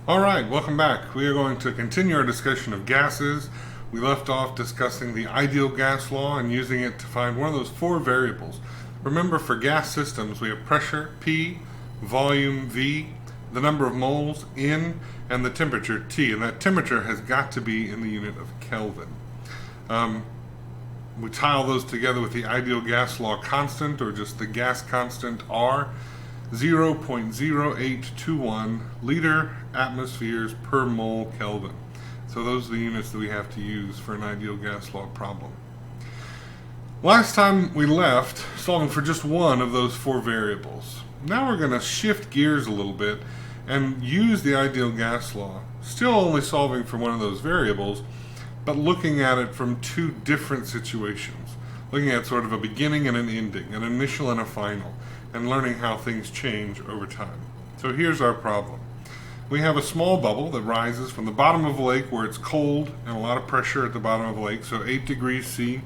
Alright, welcome back. We are going to continue our discussion of gases. We left off discussing the ideal gas law and using it to find one of those four variables. Remember, for gas systems, we have pressure, P, volume, V, the number of moles, N, and the temperature, T. And that temperature has got to be in the unit of Kelvin. We tie all those together with the ideal gas law constant, or just the gas constant, R. 0.0821 liter atmospheres per mole Kelvin. So those are the units that we have to use for an ideal gas law problem. Last time we left solving for just one of those four variables. Now we're going to shift gears a little bit and use the ideal gas law, still only solving for one of those variables, but looking at it from two different situations. Looking at sort of a beginning and an ending, an initial and a final, and learning how things change over time. So here's our problem. We have a small bubble that rises from the bottom of a lake where it's cold and a lot of pressure at the bottom of the lake, so 8 degrees C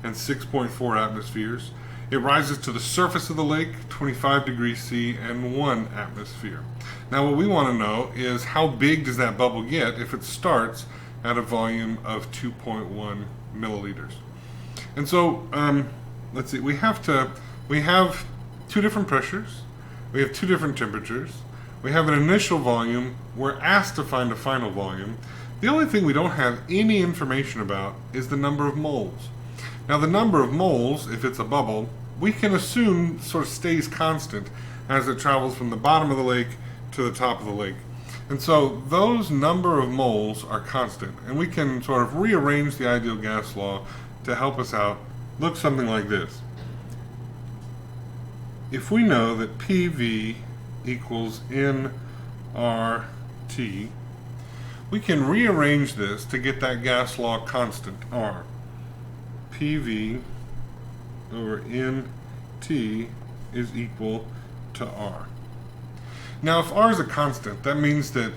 and 6.4 atmospheres. It rises to the surface of the lake, 25 degrees C and 1 atmosphere. Now what we want to know is how big does that bubble get if it starts at a volume of 2.1 milliliters. And so, let's see, we have two different pressures, we have two different temperatures, we have an initial volume, we're asked to find a final volume. The only thing we don't have any information about is the number of moles. Now the number of moles, if it's a bubble, we can assume sort of stays constant as it travels from the bottom of the lake to the top of the lake. And so those number of moles are constant, and we can sort of rearrange the ideal gas law to help us out. Look something like this. If we know that PV equals nRT, we can rearrange this to get that gas law constant, R. PV over NT is equal to R. Now, if R is a constant, that means that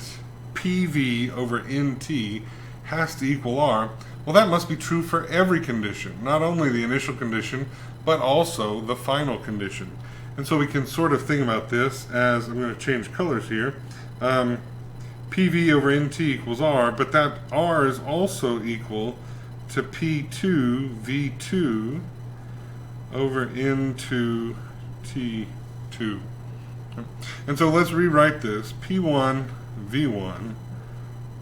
PV over NT has to equal R. Well, that must be true for every condition, not only the initial condition, but also the final condition. And so we can sort of think about this as, I'm going to change colors here, PV over NT equals R, but that R is also equal to P2 V2 over N2 T2. And so let's rewrite this. P1 V1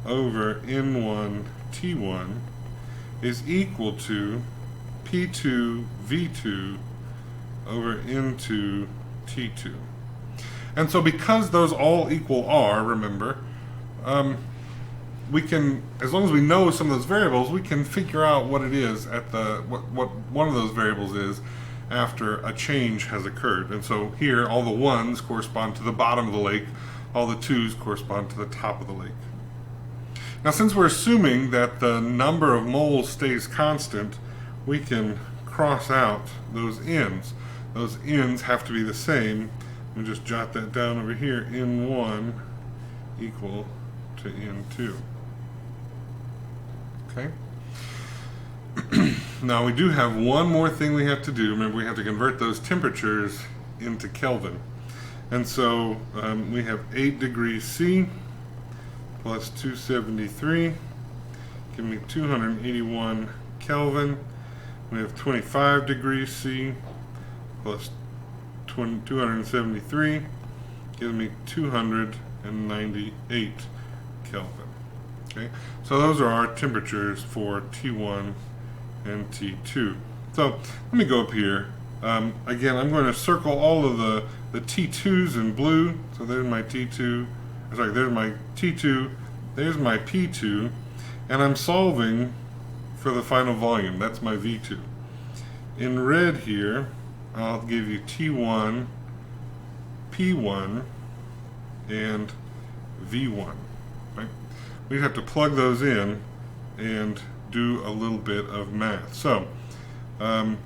over N1 T1 is equal to P2 V2 over N2 T2. And so because those all equal R, remember, we can, as long as we know some of those variables, we can figure out what it is at what one of those variables is after a change has occurred. And so here all the ones correspond to the bottom of the lake, all the twos correspond to the top of the lake. Now since we're assuming that the number of moles stays constant, we can cross out those n's. Those n's have to be the same. We'll just jot that down over here. N1 equal to N2. Okay? Now we do have one more thing we have to do. Remember, we have to convert those temperatures into Kelvin. And so we have 8 degrees C plus 273. Give me 281 Kelvin. We have 25 degrees C plus 273, gives me 298 Kelvin. Okay, so those are our temperatures for T1 and T2. So let me go up here. Again, I'm going to circle all of the T2s in blue. So there's my T2, sorry, there's my T2, there's my P2, and I'm solving for the final volume. That's my V2. In red here, I'll give you T1, P1, and V1. Right? We'd have to plug those in and do a little bit of math. So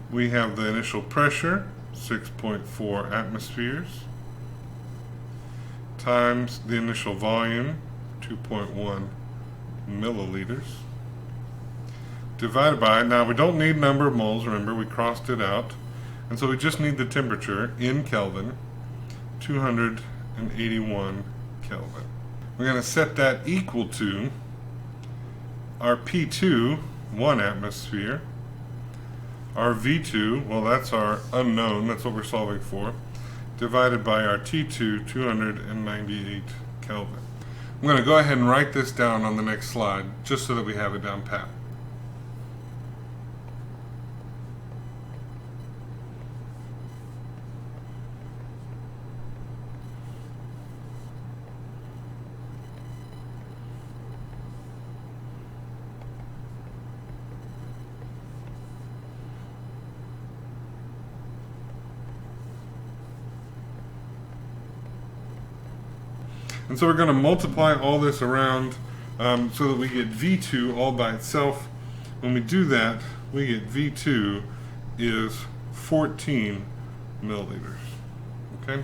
we have the initial pressure, 6.4 atmospheres, times the initial volume, 2.1 milliliters, divided by, now we don't need number of moles, remember we crossed it out, and so we just need the temperature in Kelvin, 281 Kelvin. we're going to set that equal to our P2, 1 atmosphere, our V2, well that's our unknown, that's what we're solving for, divided by our T2, 298 Kelvin. I'm going to go ahead and write this down on the next slide, just so that we have it down pat. And so we're going to multiply all this around so that we get V2 all by itself. When we do that, we get V2 is 14 milliliters. Okay?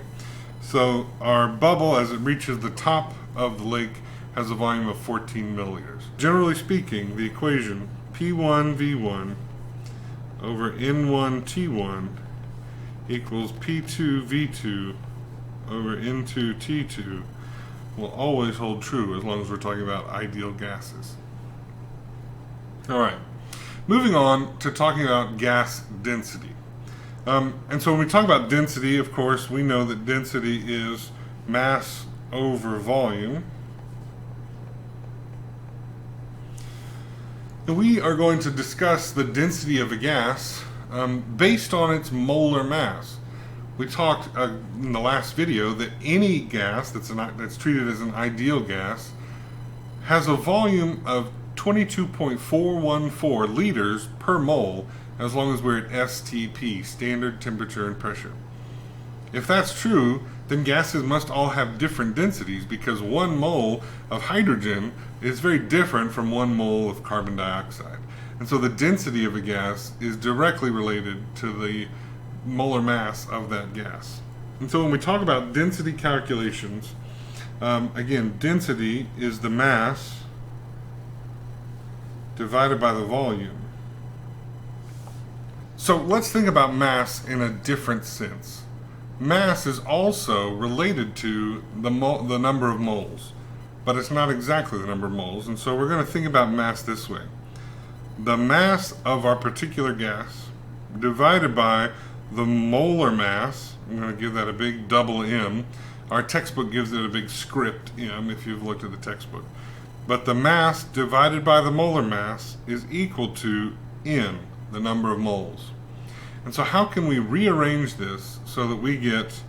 So our bubble, as it reaches the top of the lake, has a volume of 14 milliliters. Generally speaking, the equation P1V1 over N1T1 equals P2V2 over N2T2 will always hold true as long as we're talking about ideal gases. Alright, moving on to talking about gas density. And so when we talk about density, of course, we know that density is mass over volume. And we are going to discuss the density of a gas based on its molar mass. We talked in the last video that any gas that's treated as an ideal gas has a volume of 22.414 liters per mole as long as we're at STP, standard temperature and pressure. If that's true, then gases must all have different densities because 1 mole of hydrogen is very different from 1 mole of carbon dioxide. And so the density of a gas is directly related to the molar mass of that gas. And so when we talk about density calculations, again, density is the mass divided by the volume. So let's think about mass in a different sense. Mass is also related to the number of moles, but it's not exactly the number of moles, and so we're going to think about mass this way. The mass of our particular gas divided by the molar mass, I'm going to give that a big double M. Our textbook gives it a big script M if you've looked at the textbook. But the mass divided by the molar mass is equal to N, the number of moles. And so how can we rearrange this so that we get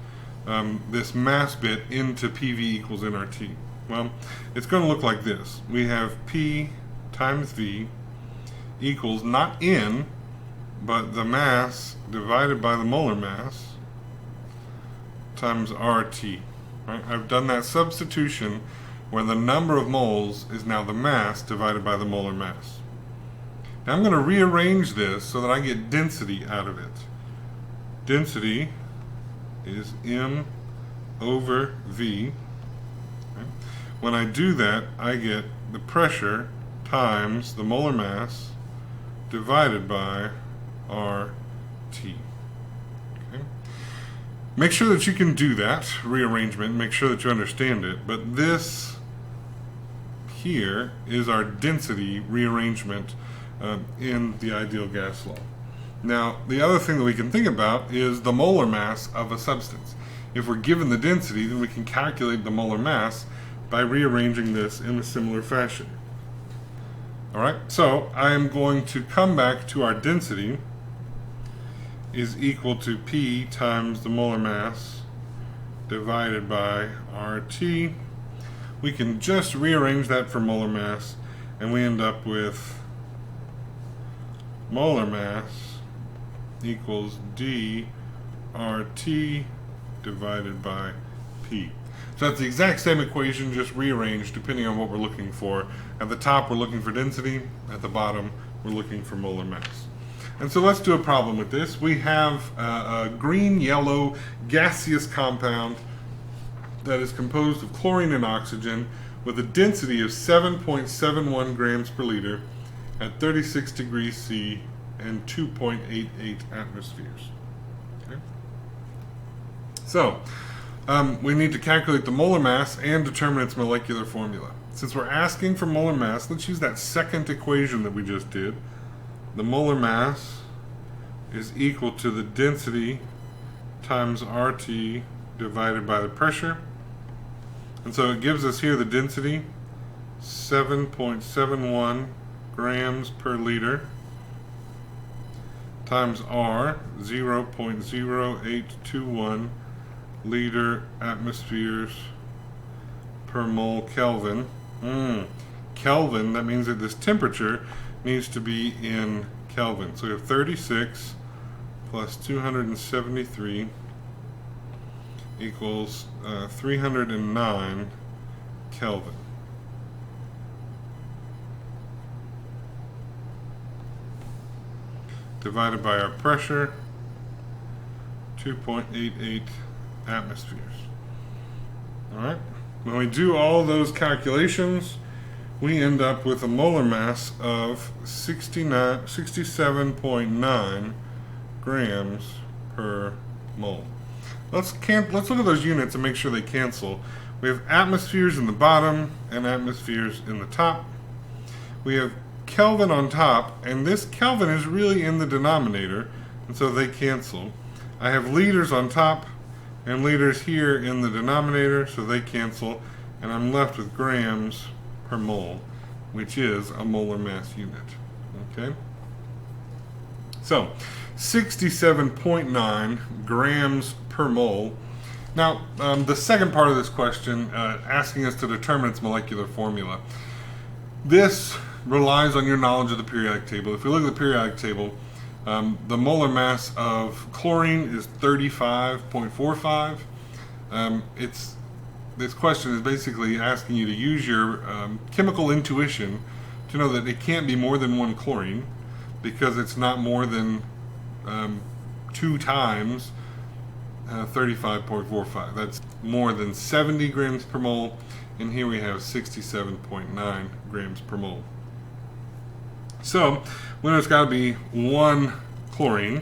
this mass bit into PV equals nRT? Well, it's going to look like this. We have P times V equals not N, but the mass divided by the molar mass times RT. Right? I've done that substitution where the number of moles is now the mass divided by the molar mass. Now I'm going to rearrange this so that I get density out of it. Density is M over V. Okay? When I do that, I get the pressure times the molar mass divided by RT. Okay? Make sure that you can do that rearrangement, make sure that you understand it, but this here is our density rearrangement in the ideal gas law. Now, the other thing that we can think about is the molar mass of a substance. If we're given the density, then we can calculate the molar mass by rearranging this in a similar fashion. Alright, so I am going to come back to our density is equal to P times the molar mass divided by RT. We can just rearrange that for molar mass, and we end up with molar mass equals dRT divided by P. So that's the exact same equation, just rearranged depending on what we're looking for. At the top, we're looking for density. At the bottom, we're looking for molar mass. And so let's do a problem with this. We have a green-yellow gaseous compound that is composed of chlorine and oxygen with a density of 7.71 grams per liter at 36 degrees C and 2.88 atmospheres. Okay? So, we need to calculate the molar mass and determine its molecular formula. Since we're asking for molar mass, let's use that second equation that we just did. The molar mass is equal to the density times RT divided by the pressure. And so it gives us here the density, 7.71 grams per liter, times R, 0.0821 liter atmospheres per mole Kelvin. Kelvin, that means that this temperature needs to be in Kelvin. So we have 36 plus 273 equals 309 Kelvin. Divided by our pressure, 2.88 atmospheres. Alright, when we do all those calculations, we end up with a molar mass of 67.9 grams per mole. Let's look at those units and make sure they cancel. We have atmospheres in the bottom and atmospheres in the top. We have Kelvin on top, and this Kelvin is really in the denominator, and so they cancel. I have liters on top and liters here in the denominator, so they cancel, and I'm left with grams per mole, which is a molar mass unit. Okay? So, 67.9 grams per mole. Now, the second part of this question, asking us to determine its molecular formula. This relies on your knowledge of the periodic table. If we look at the periodic table, the molar mass of chlorine is 35.45. This question is basically asking you to use your chemical intuition to know that it can't be more than one chlorine, because it's not more than 2 times 35.45. That's more than 70 grams per mole, and here we have 67.9 grams per mole. So, when there's got to be one chlorine,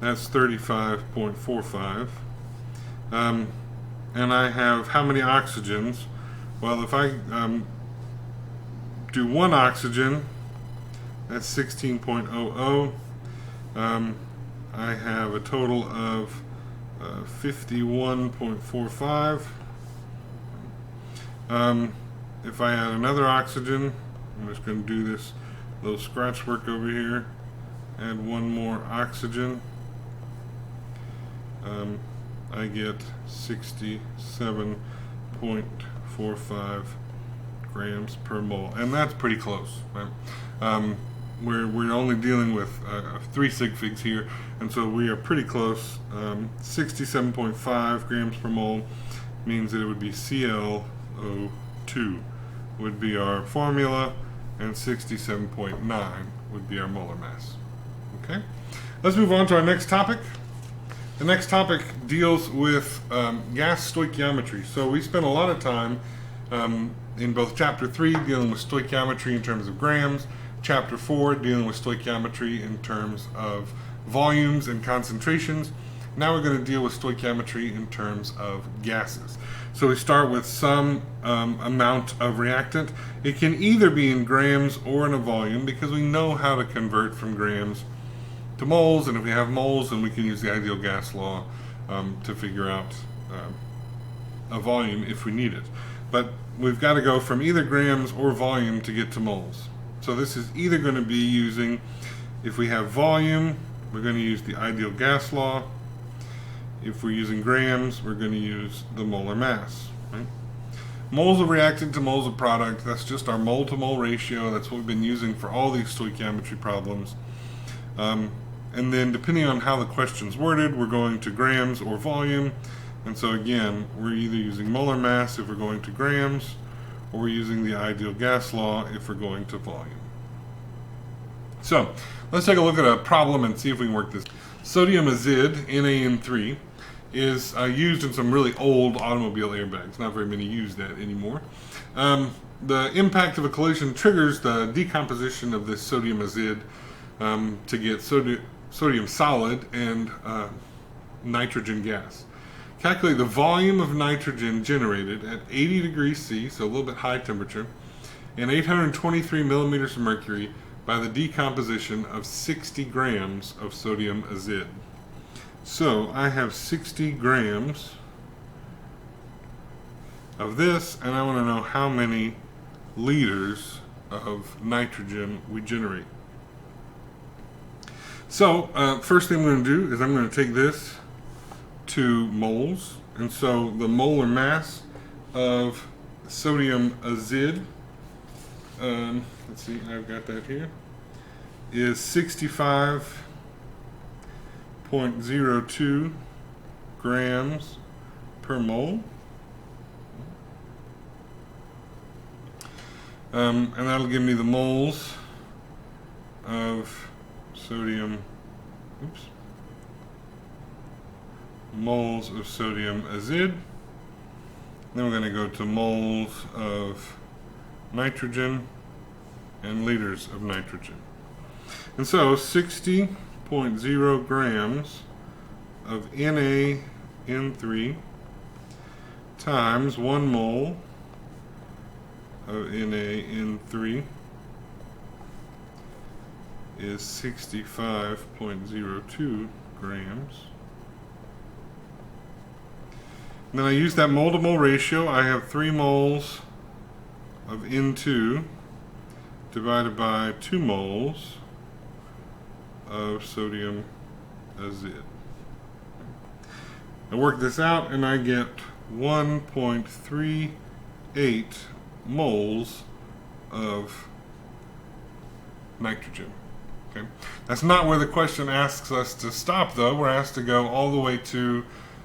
that's 35.45. And I have how many oxygens? Well, if I do one oxygen, that's 16.00. I have a total of 51.45. If I add another oxygen, I'm just going to do this little scratch work over here, add one more oxygen, I get 67.45 grams per mole, and that's pretty close, right? We're only dealing with 3 sig figs here, and so we are pretty close. 67.5 grams per mole means that it would be ClO2 would be our formula, and 67.9 would be our molar mass. Okay, let's move on to our next topic. The next topic deals with gas stoichiometry. So we spent a lot of time in both Chapter 3 dealing with stoichiometry in terms of grams, Chapter 4 dealing with stoichiometry in terms of volumes and concentrations. Now we're going to deal with stoichiometry in terms of gases. So we start with some amount of reactant. It can either be in grams or in a volume, because we know how to convert from grams to moles, and if we have moles, then we can use the ideal gas law to figure out a volume if we need it. But we've got to go from either grams or volume to get to moles. So this is either going to be using, if we have volume, we're going to use the ideal gas law. If we're using grams, we're going to use the molar mass. Right? Moles of reactant to moles of product, that's just our mole to mole ratio. That's what we've been using for all these stoichiometry problems. And then depending on how the question's worded, we're going to grams or volume. And so again, we're either using molar mass if we're going to grams, or we're using the ideal gas law if we're going to volume. So let's take a look at a problem and see if we can work this. Sodium azide, NaN3, is used in some really old automobile airbags. Not very many use that anymore. The impact of a collision triggers the decomposition of this sodium azide to get sodium solid and nitrogen gas. calculate the volume of nitrogen generated at 80 degrees C, so a little bit high temperature, and 823 millimeters of mercury by the decomposition of 60 grams of sodium azide. So I have 60 grams of this, and I want to know how many liters of nitrogen we generate. So first thing I'm going to do is I'm going to take this to moles, and so the molar mass of sodium azide, let's see, I've got that here, is 65.02 grams per mole. And that'll give me the moles of sodium, moles of sodium azide. Then we're going to go to moles of nitrogen and liters of nitrogen. And so 60.0 grams of NaN3 times 1 mole of NaN3 is 65.02 grams. And then I use that mole to mole ratio. I have 3 moles of N2 divided by 2 moles of sodium azide. I work this out and I get 1.38 moles of nitrogen. Okay. That's not where the question asks us to stop, though. We're asked to go all the way to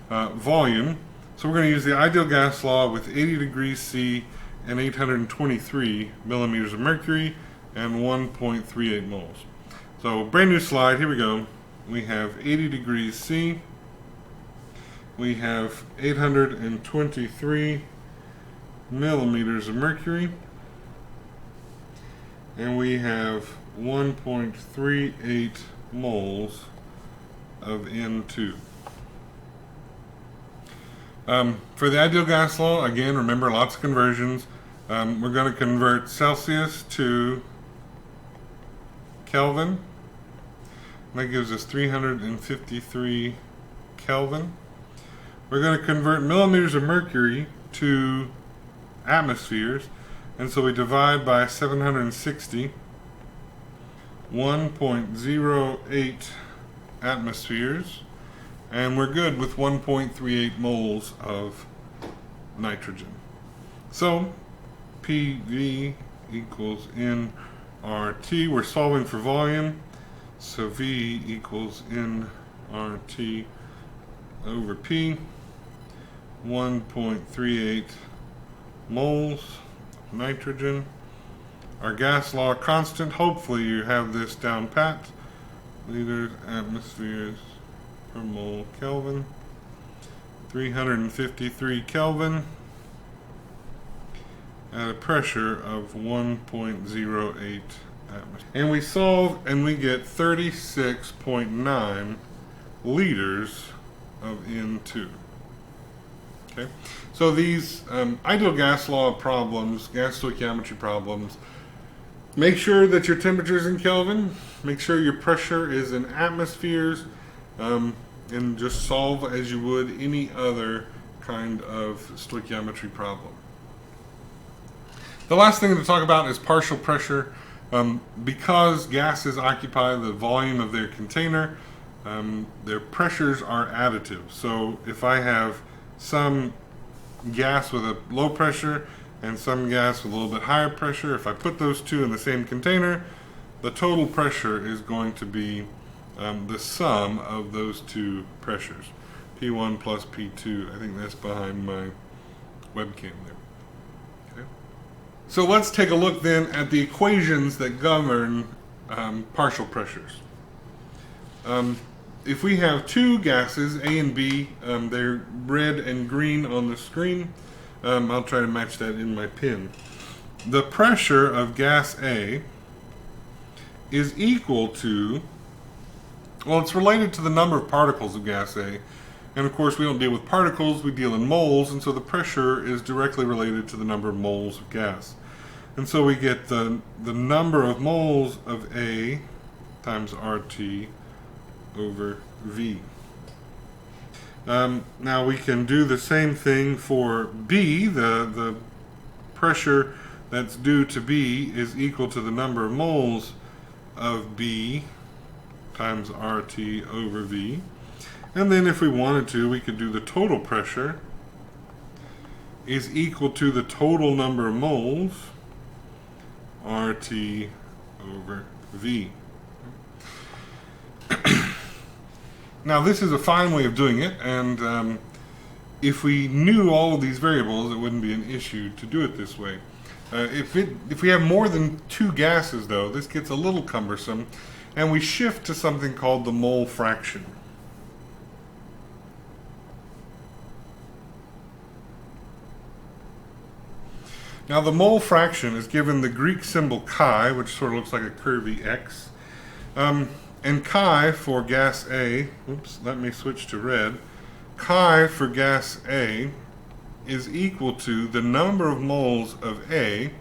volume. So we're going to use the ideal gas law with 80 degrees C and 823 millimeters of mercury and 1.38 moles. So brand new slide, here we go. We have 80 degrees C. We have 823 millimeters of mercury. And we have 1.38 moles of N2. For the ideal gas law, again, remember lots of conversions. We're going to convert Celsius to Kelvin. That gives us 353 Kelvin. We're going to convert millimeters of mercury to atmospheres, and so we divide by 760, 1.08 atmospheres, and we're good with 1.38 moles of nitrogen. So PV equals nRT. We're solving for volume, so V equals nRT over P, 1.38 moles of nitrogen. Our gas law constant, hopefully you have this down pat, liters, atmospheres per mole Kelvin, 353 Kelvin at a pressure of 1.08 atmosphere. And we solve and we get 36.9 liters of N2. Okay, so these ideal gas law problems, gas stoichiometry problems, make sure that your temperature is in Kelvin, make sure your pressure is in atmospheres, and just solve as you would any other kind of stoichiometry problem. The last thing to talk about is partial pressure. Because gases occupy the volume of their container, their pressures are additive. So if I have some gas with a low pressure and some gas with a little bit higher pressure, if I put those two in the same container, the total pressure is going to be the sum of those two pressures, P1 plus P2. I think that's behind my webcam there. Okay. So let's take a look then at the equations that govern partial pressures. If we have two gases, A and B, they're red and green on the screen. I'll try to match that in my pen. The pressure of gas A is equal to, well, it's related to the number of particles of gas A, And of course, we don't deal with particles, we deal in moles, and so the pressure is directly related to the number of moles of gas. And so we get the number of moles of A times RT over V. Now we can do the same thing for B. The pressure that's due to B is equal to the number of moles of B times RT over V. And then if we wanted to, we could do the total pressure is equal to the total number of moles RT over V. Now this is a fine way of doing it, and if we knew all of these variables, it wouldn't be an issue to do it this way. If we have more than two gases, though, this gets a little cumbersome, and we shift to something called the mole fraction. Now the mole fraction is given the Greek symbol chi, which sort of looks like a curvy X. And chi for gas A, oops, let me switch to red. Chi for gas A is equal to the number of moles of A,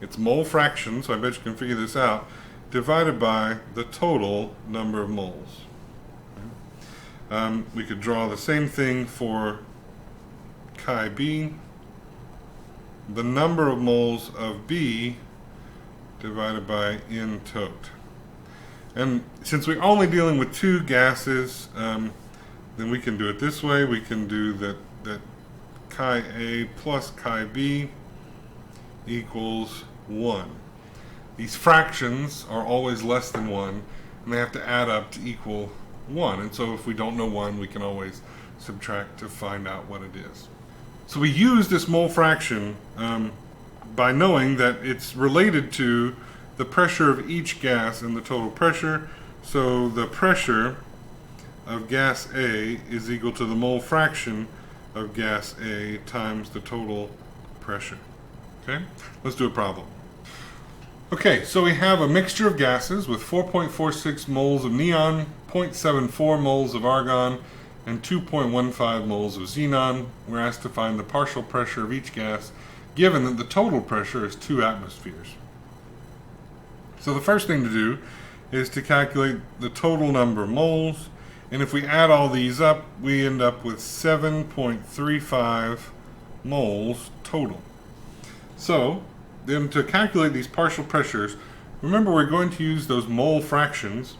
it's mole fraction, so I bet you can figure this out, divided by the total number of moles. We could draw the same thing for chi B. The number of moles of B divided by N tot. And since we're only dealing with two gases, then we can do it this way. We can do that chi A plus chi B equals 1. These fractions are always less than 1, and they have to add up to equal 1. And so if we don't know 1, we can always subtract to find out what it is. So we use this mole fraction by knowing that it's related to the pressure of each gas and the total pressure. So the pressure of gas A is equal to the mole fraction of gas A times the total pressure. Okay, let's do a problem. Okay, so we have a mixture of gases with 4.46 moles of neon, 0.74 moles of argon, and 2.15 moles of xenon. We're asked to find the partial pressure of each gas, given that the total pressure is 2 atmospheres. So the first thing to do is to calculate the total number of moles, and if we add all these up, we end up with 7.35 moles total. So then to calculate these partial pressures, remember we're going to use those mole fractions,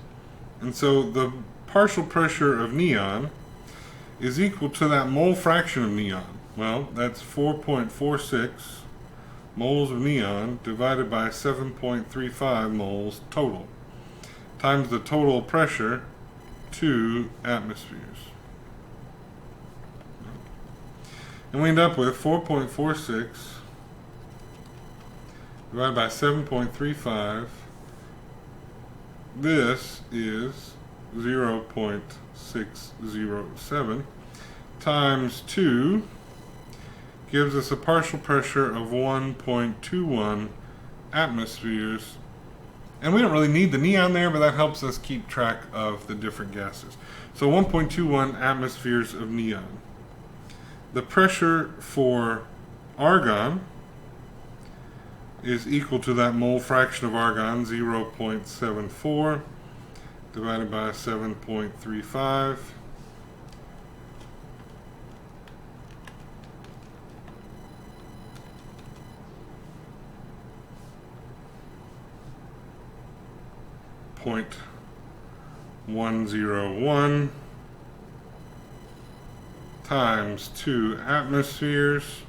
and so the partial pressure of neon is equal to that mole fraction of neon. Well, that's 4.46 moles of neon divided by 7.35 moles total times the total pressure, 2 atmospheres. And we end up with 4.46 divided by 7.35. This is 0.607 times 2 gives us a partial pressure of 1.21 atmospheres. And we don't really need the neon there, but that helps us keep track of the different gases. So 1.21 atmospheres of neon. The pressure for argon is equal to that mole fraction of argon, 0.74 divided by 7.35. .101 times 2 atmospheres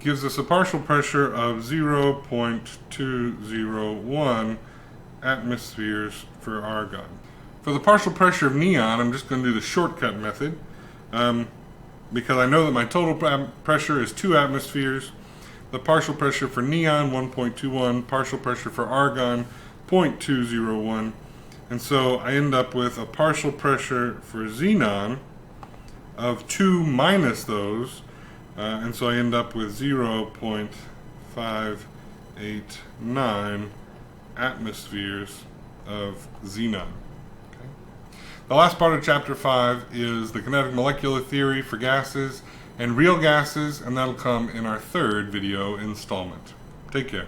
gives us a partial pressure of 0.201 atmospheres for argon. For the partial pressure of neon, I'm just going to do the shortcut method because I know that my total pressure is 2 atmospheres. The partial pressure for neon, 1.21, partial pressure for argon, 0.201, and so I end up with a partial pressure for xenon of 2 minus those, and so I end up with 0.589 atmospheres of xenon. Okay? The last part of Chapter 5 is the kinetic molecular theory for gases and real gases, and that'll come in our third video installment. Take care.